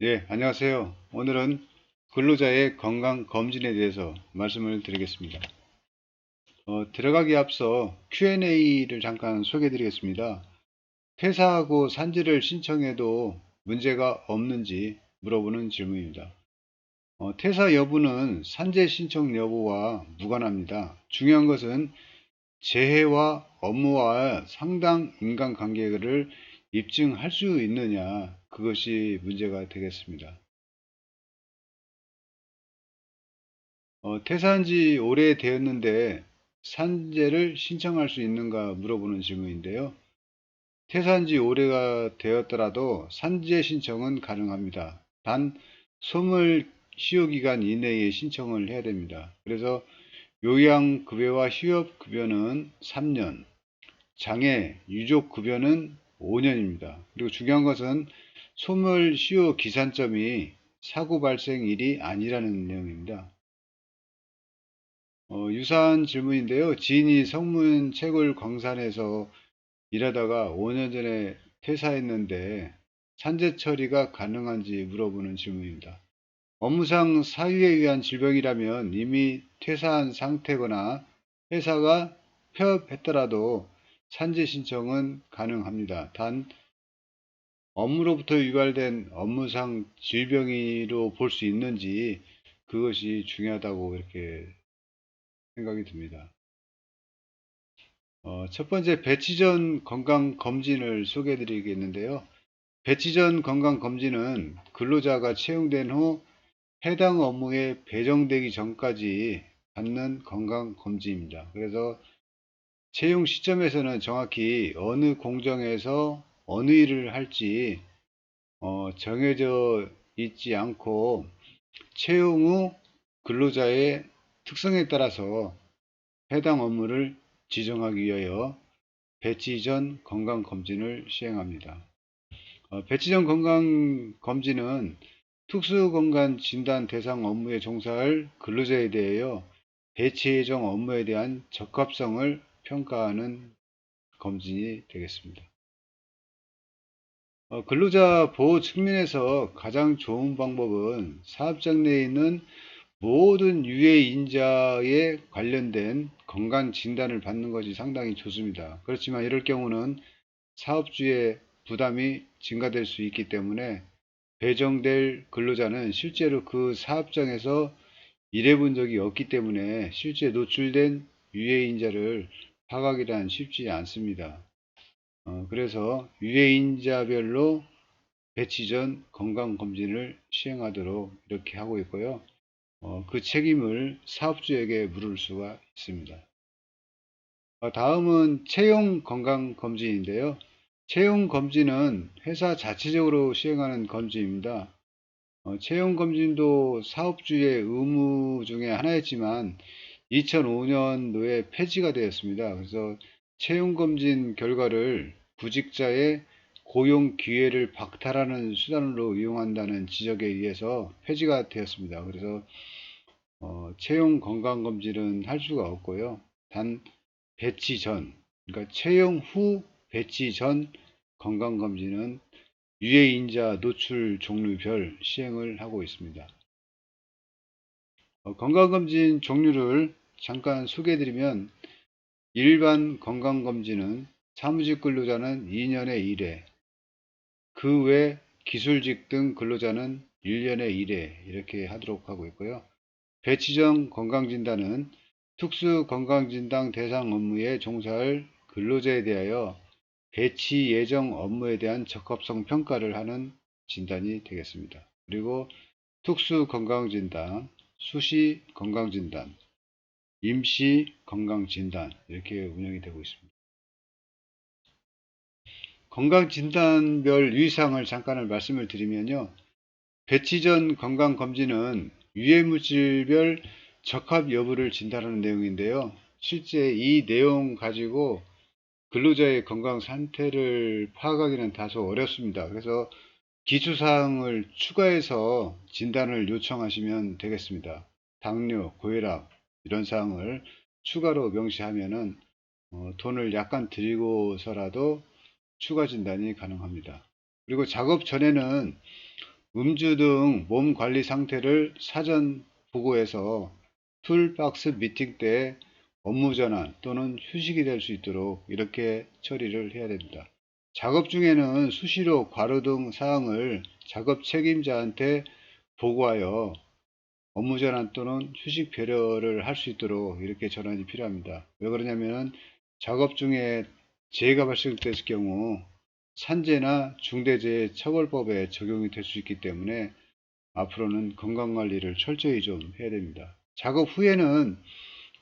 네, 안녕하세요. 오늘은 근로자의 건강검진에 대해서 말씀을 드리겠습니다. 들어가기 앞서 Q&A를 잠깐 소개해 드리겠습니다. 퇴사하고 산지를 신청해도 문제가 없는지 물어보는 질문입니다. 퇴사 여부는 산재 신청 여부와 무관합니다. 중요한 것은 재해와 업무와 상당 인간관계를 입증할 수 있느냐, 그것이 문제가 되겠습니다. 퇴사한 지 오래되었는데 산재를 신청할 수 있는가 물어보는 질문인데요. 퇴사한 지 오래가 되었더라도 산재 신청은 가능합니다. 단 소멸 시효 기간 이내에 신청을 해야 됩니다. 그래서 요양급여와 휴업급여는 3년, 장애, 유족급여는 5년입니다. 그리고 중요한 것은 소멸 시효 기산점이 사고 발생일이 아니라는 내용입니다. 유사한 질문인데요. 지인이 성문 채굴 광산에서 일하다가 5년 전에 퇴사했는데 산재 처리가 가능한지 물어보는 질문입니다. 업무상 사유에 의한 질병이라면 이미 퇴사한 상태거나 회사가 폐업했더라도 산재 신청은 가능합니다. 단 업무로부터 유발된 업무상 질병으로 볼 수 있는지 그것이 중요하다고 이렇게 생각이 듭니다. 첫 번째 배치 전 건강검진을 소개해 드리겠는데요. 배치 전 건강검진은 근로자가 채용된 후 해당 업무에 배정되기 전까지 받는 건강검진입니다. 그래서 채용 시점에서는 정확히 어느 공정에서 어느 일을 할지 정해져 있지 않고 채용 후 근로자의 특성에 따라서 해당 업무를 지정하기 위하여 배치 전 건강검진을 시행합니다. 배치 전 건강검진은 특수건강진단 대상 업무에 종사할 근로자에 대하여 배치 예정 업무에 대한 적합성을 평가하는 검진이 되겠습니다. 근로자 보호 측면에서 가장 좋은 방법은 사업장 내에 있는 모든 유해 인자에 관련된 건강 진단을 받는 것이 상당히 좋습니다. 그렇지만 이럴 경우는 사업주의 부담이 증가될 수 있기 때문에 배정될 근로자는 실제로 그 사업장에서 일해본 적이 없기 때문에 실제 노출된 유해인자를 파악하기란 쉽지 않습니다. 그래서 유해인자별로 배치 전 건강검진을 시행하도록 이렇게 하고 있고요. 그 책임을 사업주에게 물을 수가 있습니다. 다음은 채용 건강검진인데요. 채용 검진은 회사 자체적으로 시행하는 검진입니다. 채용 검진도 사업주의 의무 중에 하나였지만 2005년도에 폐지가 되었습니다. 그래서 채용 검진 결과를 구직자의 고용 기회를 박탈하는 수단으로 이용한다는 지적에 의해서 폐지가 되었습니다. 그래서 채용 건강검진은 할 수가 없고요. 단 배치 전, 그러니까 채용 후 배치 전 건강검진은 유해인자 노출 종류별 시행을 하고 있습니다. 건강검진 종류를 잠깐 소개해드리면 일반 건강검진은 사무직 근로자는 2년에 1회, 그 외 기술직 등 근로자는 1년에 1회 이렇게 하도록 하고 있고요. 배치전 건강진단은 특수 건강진단 대상 업무에 종사할 근로자에 대하여 배치 예정 업무에 대한 적합성 평가를 하는 진단이 되겠습니다. 그리고 특수 건강진단, 수시 건강진단, 임시 건강진단 이렇게 운영이 되고 있습니다. 건강진단별 유의사항을 잠깐 말씀을 드리면요. 배치 전 건강검진은 유해물질별 적합 여부를 진단하는 내용인데요. 실제 이 내용 가지고 근로자의 건강 상태를 파악하기는 다소 어렵습니다. 그래서 기초사항을 추가해서 진단을 요청하시면 되겠습니다. 당뇨, 고혈압 이런 사항을 추가로 명시하면은 돈을 약간 드리고서라도 추가 진단이 가능합니다. 그리고 작업 전에는 음주 등 몸 관리 상태를 사전 보고해서 툴박스 미팅 때 업무 전환 또는 휴식이 될 수 있도록 이렇게 처리를 해야 됩니다. 작업 중에는 수시로 과로 등 사항을 작업 책임자한테 보고하여 업무 전환 또는 휴식 배려를 할 수 있도록 이렇게 전환이 필요합니다. 왜 그러냐면 작업 중에 재해가 발생됐을 경우 산재나 중대재해처벌법에 적용이 될 수 있기 때문에 앞으로는 건강관리를 철저히 좀 해야 됩니다. 작업 후에는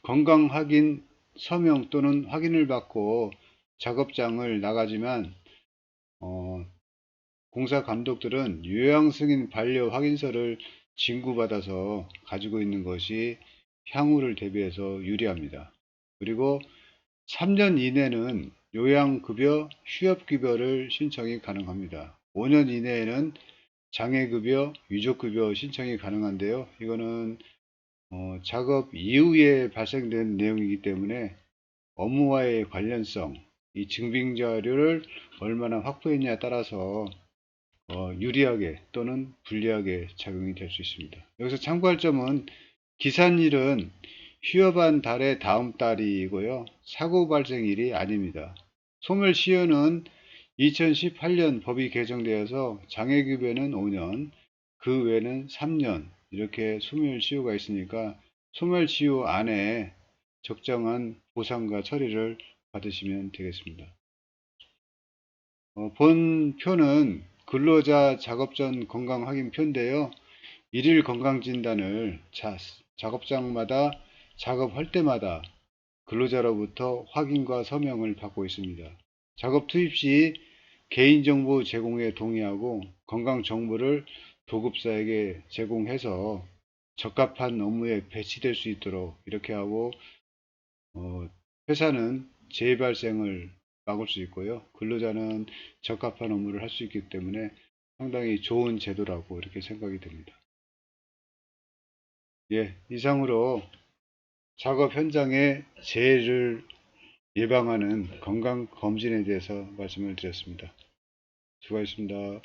건강 확인 서명 또는 확인을 받고 작업장을 나가지만 공사 감독들은 요양 승인 반려 확인서를 진구받아서 가지고 있는 것이 향후를 대비해서 유리합니다. 그리고 3년 이내는 요양급여, 휴업급여를 신청이 가능합니다. 5년 이내에는 장애급여, 유족급여 신청이 가능한데요. 이거는 작업 이후에 발생된 내용이기 때문에 업무와의 관련성, 이 증빙자료를 얼마나 확보했냐에 따라서 유리하게 또는 불리하게 작용이 될 수 있습니다. 여기서 참고할 점은 기산일은 휴업한 달의 다음 달이고요. 사고 발생일이 아닙니다. 소멸시효는 2018년 법이 개정되어서 장애급여는 5년, 그 외에는 3년 이렇게 소멸시효가 있으니까 소멸시효 안에 적정한 보상과 처리를 받으시면 되겠습니다. 본 표는 근로자 작업 전 건강 확인 표인데요. 일일 건강진단을 작업장마다 작업할 때마다 근로자로부터 확인과 서명을 받고 있습니다. 작업 투입 시 개인정보 제공에 동의하고 건강정보를 도급사에게 제공해서 적합한 업무에 배치될 수 있도록 이렇게 하고 회사는 재해 발생을 막을 수 있고요. 근로자는 적합한 업무를 할 수 있기 때문에 상당히 좋은 제도라고 이렇게 생각이 됩니다. 예, 이상으로 작업 현장의 재해를 예방하는 건강검진에 대해서 말씀을 드렸습니다. 수고하셨습니다.